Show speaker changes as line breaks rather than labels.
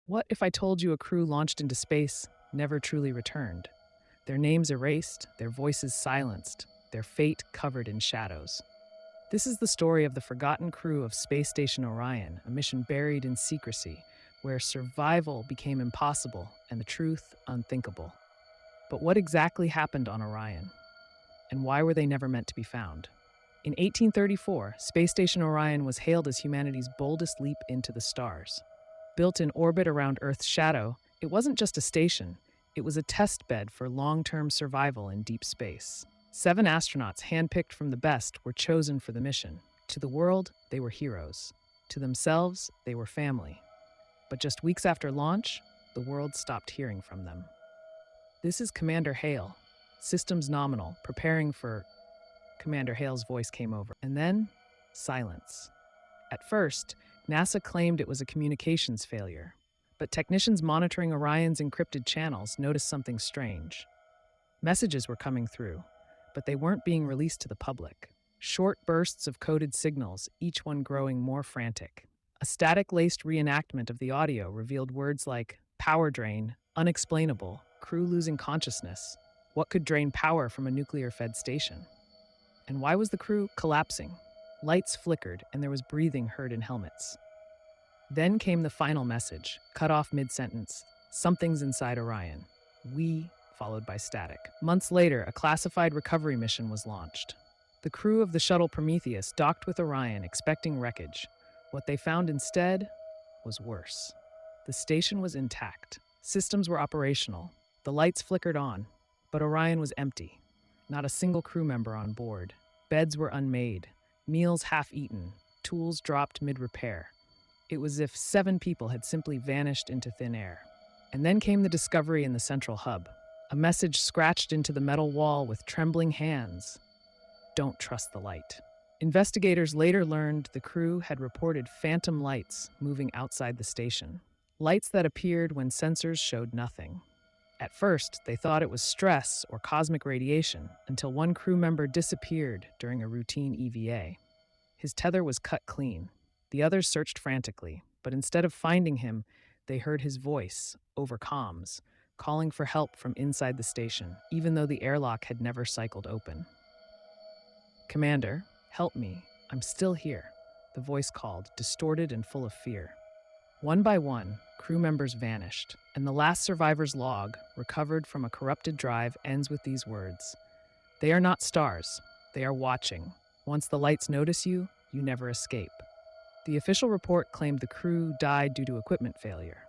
What if I told you a crew launched into space never truly returned? Their names erased, their voices silenced, their fate covered in shadows. This is the story of the forgotten crew of Space Station Orion, a mission buried in secrecy, where survival became impossible and the truth unthinkable. But what exactly happened on Orion? And why were they never meant to be found? In 1834, Space Station Orion was hailed as humanity's boldest leap into the stars. Built in orbit around Earth's shadow, it wasn't just a station, it was a test bed for long term survival in deep space. 7 astronauts, handpicked from the best, were chosen for the mission. To the world, they were heroes. To themselves, they were family. But just weeks after launch, the world stopped hearing from them. This is Commander Hale, systems nominal, preparing for. Commander Hale's voice came over. And then, silence. At first, NASA claimed it was a communications failure, but technicians monitoring Orion's encrypted channels noticed something strange. Messages were coming through, but they weren't being released to the public. Short bursts of coded signals, each one growing more frantic. A static-laced reenactment of the audio revealed words like power drain, unexplainable, crew losing consciousness. What could drain power from a nuclear-fed station? And why was the crew collapsing? Lights flickered, and there was breathing heard in helmets. Then came the final message, cut off mid-sentence. Something's inside Orion. We, followed by static. Months later, a classified recovery mission was launched. The crew of the shuttle Prometheus docked with Orion, expecting wreckage. What they found instead was worse. The station was intact. Systems were operational. The lights flickered on, but Orion was empty. Not a single crew member on board. Beds were unmade, meals half-eaten, tools dropped mid-repair. It was as if 7 people had simply vanished into thin air. And then came the discovery in the central hub. A message scratched into the metal wall with trembling hands. Don't trust the light. Investigators later learned the crew had reported phantom lights moving outside the station. Lights that appeared when sensors showed nothing. At first, they thought it was stress or cosmic radiation until one crew member disappeared during a routine EVA. His tether was cut clean. The others searched frantically, but instead of finding him, they heard his voice over comms, calling for help from inside the station, even though the airlock had never cycled open. Commander, help me. I'm still here, the voice called, distorted and full of fear. One by one, crew members vanished, and the last survivor's log, recovered from a corrupted drive, ends with these words. They are not stars. They are watching. Once the lights notice you, you never escape. The official report claimed the crew died due to equipment failure,